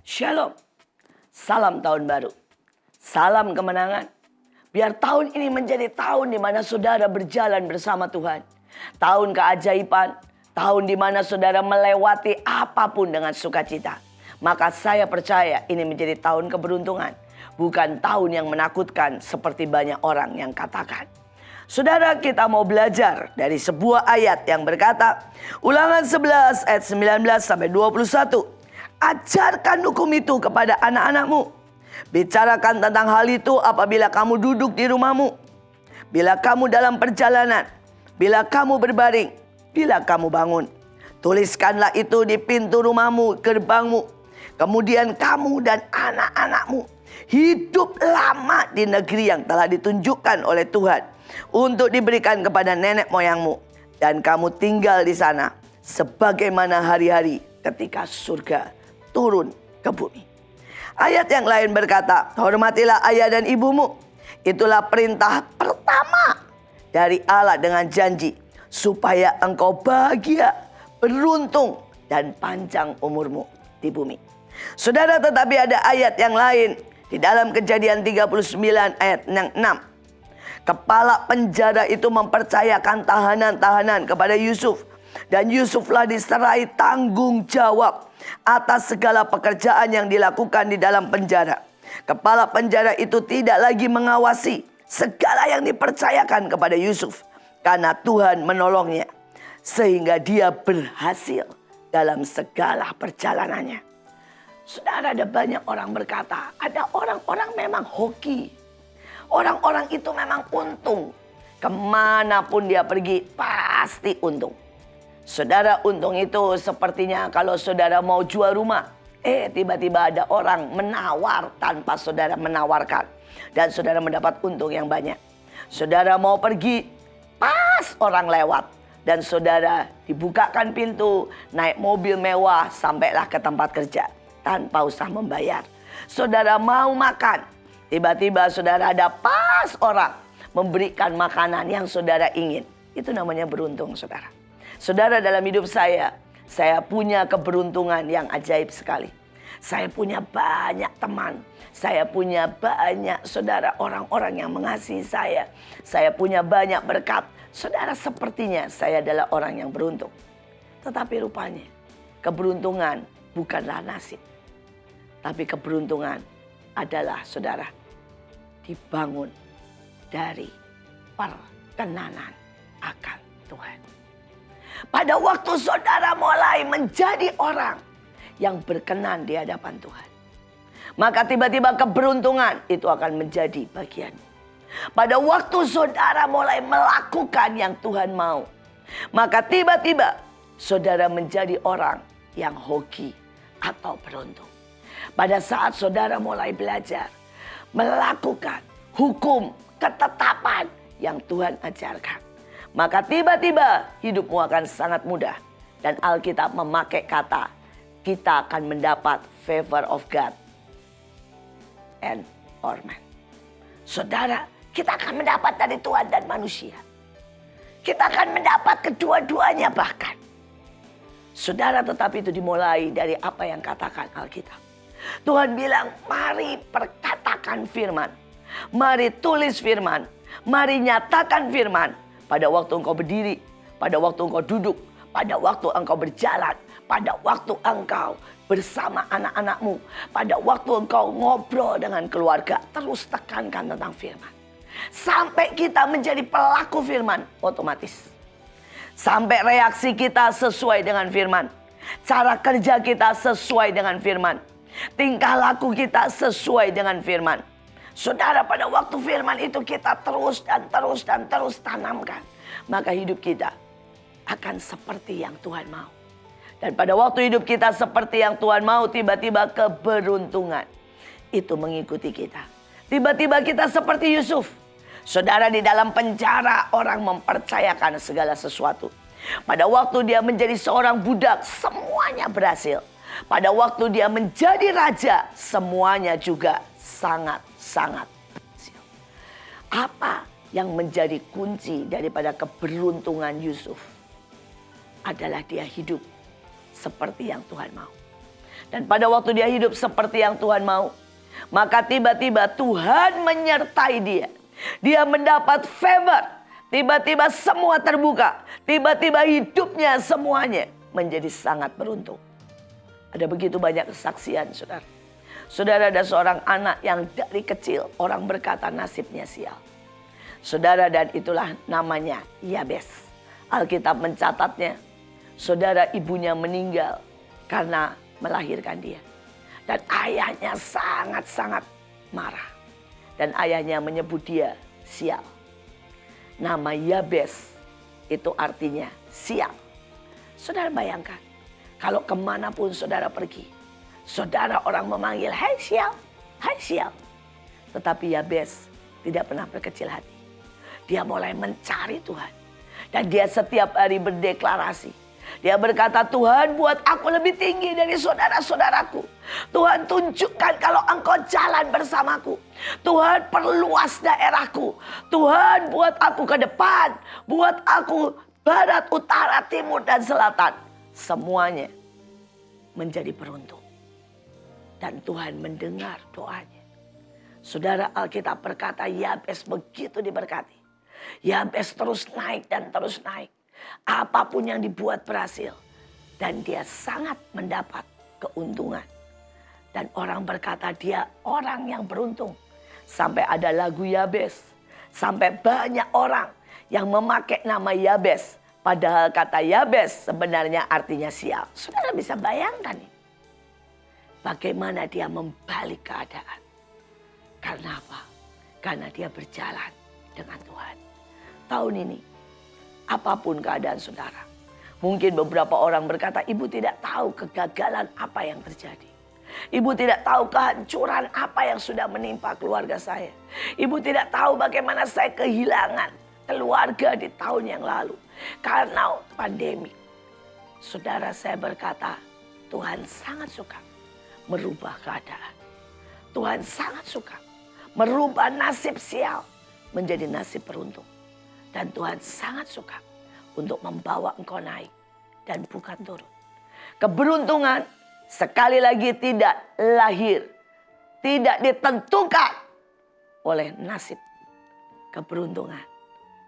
Shalom, salam tahun baru, salam kemenangan. Biar tahun ini menjadi tahun di mana saudara berjalan bersama Tuhan. Tahun keajaiban, tahun di mana saudara melewati apapun dengan sukacita. Maka saya percaya ini menjadi tahun keberuntungan. Bukan tahun yang menakutkan seperti banyak orang yang katakan. Saudara, kita mau belajar dari sebuah ayat yang berkata, Ulangan 11 ayat 19 sampai 21. Ajarkan hukum itu kepada anak-anakmu. Bicarakan tentang hal itu apabila kamu duduk di rumahmu, bila kamu dalam perjalanan, bila kamu berbaring, bila kamu bangun. Tuliskanlah itu di pintu rumahmu, gerbangmu. Kemudian kamu dan anak-anakmu hidup lama di negeri yang telah ditunjukkan oleh Tuhan untuk diberikan kepada nenek moyangmu. Dan kamu tinggal di sana sebagaimana hari-hari ketika surga turun ke bumi. Ayat yang lain berkata, hormatilah ayah dan ibumu. Itulah perintah pertama dari Allah dengan janji, supaya engkau bahagia, beruntung, dan panjang umurmu di bumi. Saudara, tetapi ada ayat yang lain di dalam Kejadian 39 ayat 6. Kepala penjara itu mempercayakan tahanan-tahanan kepada Yusuf. Dan Yusuflah diserai tanggung jawab atas segala pekerjaan yang dilakukan di dalam penjara. Kepala penjara itu tidak lagi mengawasi segala yang dipercayakan kepada Yusuf, karena Tuhan menolongnya sehingga dia berhasil dalam segala perjalanannya. Saudara, ada banyak orang berkata, ada orang-orang memang hoki. Orang-orang itu memang untung. Kemanapun dia pergi pasti untung. Saudara, untung itu sepertinya kalau saudara mau jual rumah. Tiba-tiba ada orang menawar tanpa saudara menawarkan. Dan saudara mendapat untung yang banyak. Saudara mau pergi, pas orang lewat. Dan saudara dibukakan pintu, naik mobil mewah sampailah ke tempat kerja. Tanpa usah membayar. Saudara mau makan, tiba-tiba saudara ada pas orang memberikan makanan yang saudara ingin. Itu namanya beruntung, saudara. Saudara, dalam hidup saya punya keberuntungan yang ajaib sekali. Saya punya banyak teman. Saya punya banyak saudara, orang-orang yang mengasihi saya. Saya punya banyak berkat. Saudara, sepertinya saya adalah orang yang beruntung. Tetapi rupanya keberuntungan bukanlah nasib. Tapi keberuntungan adalah, saudara, dibangun dari perkenanan akan Tuhan. Pada waktu saudara mulai menjadi orang yang berkenan di hadapan Tuhan, maka tiba-tiba keberuntungan itu akan menjadi bagianmu. Pada waktu saudara mulai melakukan yang Tuhan mau, maka tiba-tiba saudara menjadi orang yang hoki atau beruntung. Pada saat saudara mulai belajar melakukan hukum ketetapan yang Tuhan ajarkan, maka tiba-tiba hidupmu akan sangat mudah. Dan Alkitab memakai kata, kita akan mendapat favor of God and or man. Saudara, kita akan mendapat dari Tuhan dan manusia. Kita akan mendapat kedua-duanya bahkan. Saudara, tetapi itu dimulai dari apa yang katakan Alkitab. Tuhan bilang, mari perkatakan firman. Mari tulis firman. Mari nyatakan firman. Pada waktu engkau berdiri, pada waktu engkau duduk, pada waktu engkau berjalan, pada waktu engkau bersama anak-anakmu, pada waktu engkau ngobrol dengan keluarga, terus tekankan tentang firman. Sampai kita menjadi pelaku firman otomatis. Sampai reaksi kita sesuai dengan firman. Cara kerja kita sesuai dengan firman. Tingkah laku kita sesuai dengan firman. Saudara, pada waktu firman itu kita terus tanamkan, maka hidup kita akan seperti yang Tuhan mau. Dan pada waktu hidup kita seperti yang Tuhan mau, tiba-tiba keberuntungan itu mengikuti kita. Tiba-tiba kita seperti Yusuf. Saudara, di dalam penjara orang mempercayakan segala sesuatu. Pada waktu dia menjadi seorang budak, semuanya berhasil. Pada waktu dia menjadi raja, semuanya juga sangat berhasil. Apa yang menjadi kunci daripada keberuntungan Yusuf adalah dia hidup seperti yang Tuhan mau. Dan pada waktu dia hidup seperti yang Tuhan mau, maka tiba-tiba Tuhan menyertai dia. Dia mendapat favor. Tiba-tiba semua terbuka. Tiba-tiba hidupnya semuanya menjadi sangat beruntung. Ada begitu banyak kesaksian, saudara. Saudara, ada seorang anak yang dari kecil orang berkata nasibnya sial. Saudara, dan itulah namanya Yabes. Alkitab mencatatnya, saudara, ibunya meninggal karena melahirkan dia. Dan ayahnya sangat-sangat marah. Dan ayahnya menyebut dia sial. Nama Yabes itu artinya sial. Saudara bayangkan, kalau kemanapun saudara pergi, saudara orang memanggil, hai sial, hai sial. Tetapi Yabes tidak pernah berkecil hati. Dia mulai mencari Tuhan. Dan dia setiap hari berdeklarasi. Dia berkata, Tuhan buat aku lebih tinggi dari saudara-saudaraku. Tuhan tunjukkan kalau engkau jalan bersamaku. Tuhan perluas daerahku. Tuhan buat aku ke depan. Buat aku barat, utara, timur, dan selatan. Semuanya menjadi beruntung. Dan Tuhan mendengar doanya. Saudara, Alkitab berkata Yabes begitu diberkati. Yabes terus naik dan terus naik. Apapun yang dibuat berhasil. Dan dia sangat mendapat keuntungan. Dan orang berkata dia orang yang beruntung. Sampai ada lagu Yabes. Sampai banyak orang yang memakai nama Yabes. Padahal kata Yabes sebenarnya artinya sial. Saudara bisa bayangkan nih. Bagaimana dia membalik keadaan. Karena apa? Karena dia berjalan dengan Tuhan. Tahun ini. Apapun keadaan saudara. Mungkin beberapa orang berkata, ibu tidak tahu kegagalan apa yang terjadi. Ibu tidak tahu kehancuran apa yang sudah menimpa keluarga saya. Ibu tidak tahu bagaimana saya kehilangan keluarga di tahun yang lalu. Karena pandemi. Saudara, saya berkata, Tuhan sangat suka merubah keadaan. Tuhan sangat suka merubah nasib sial menjadi nasib beruntung. Dan Tuhan sangat suka untuk membawa engkau naik dan bukan turun. Keberuntungan sekali lagi tidak lahir, tidak ditentukan oleh nasib. Keberuntungan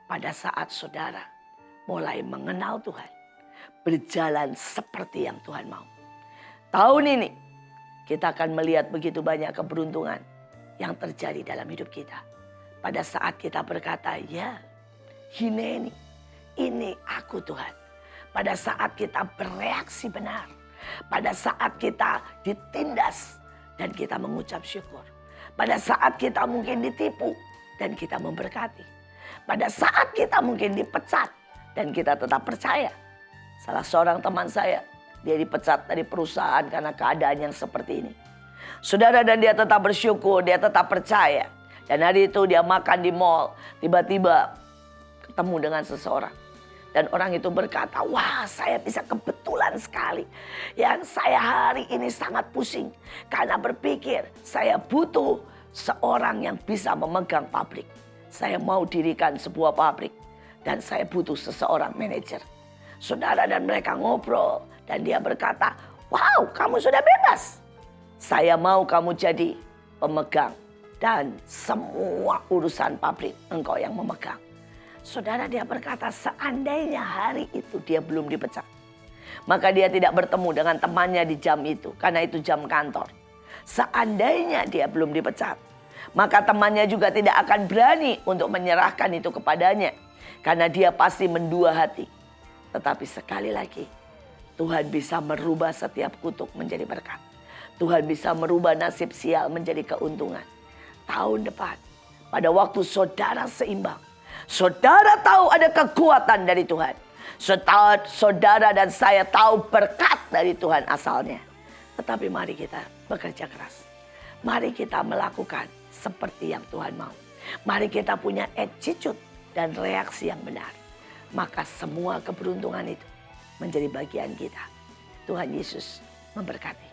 pada saat saudara mulai mengenal Tuhan, berjalan seperti yang Tuhan mau. Tahun ini kita akan melihat begitu banyak keberuntungan yang terjadi dalam hidup kita. Pada saat kita berkata, ya, ini aku Tuhan. Pada saat kita bereaksi benar. Pada saat kita ditindas dan kita mengucap syukur. Pada saat kita mungkin ditipu dan kita memberkati. Pada saat kita mungkin dipecat dan kita tetap percaya. Salah seorang teman saya, dia dipecat dari perusahaan karena keadaan yang seperti ini. Saudara, dan dia tetap bersyukur, dia tetap percaya. Dan hari itu dia makan di mall, tiba-tiba ketemu dengan seseorang. Dan orang itu berkata, wah saya bisa kebetulan sekali. Yang saya hari ini sangat pusing. Karena berpikir saya butuh seorang yang bisa memegang pabrik. Saya mau dirikan sebuah pabrik. Dan saya butuh seseorang manajer. Saudara, dan mereka ngobrol. Dan dia berkata, wow kamu sudah bebas. Saya mau kamu jadi pemegang. Dan semua urusan pabrik engkau yang memegang. Saudara, dia berkata seandainya hari itu dia belum dipecat. Maka dia tidak bertemu dengan temannya di jam itu. Karena itu jam kantor. Seandainya dia belum dipecat. Maka temannya juga tidak akan berani untuk menyerahkan itu kepadanya. Karena dia pasti mendua hati. Tetapi sekali lagi. Tuhan bisa merubah setiap kutuk menjadi berkat. Tuhan bisa merubah nasib sial menjadi keuntungan. Tahun depan. Pada waktu saudara seimbang. Saudara tahu ada kekuatan dari Tuhan. Saudara dan saya tahu berkat dari Tuhan asalnya. Tetapi mari kita bekerja keras. Mari kita melakukan seperti yang Tuhan mau. Mari kita punya attitude dan reaksi yang benar. Maka semua keberuntungan itu menjadi bagian kita. Tuhan Yesus memberkati.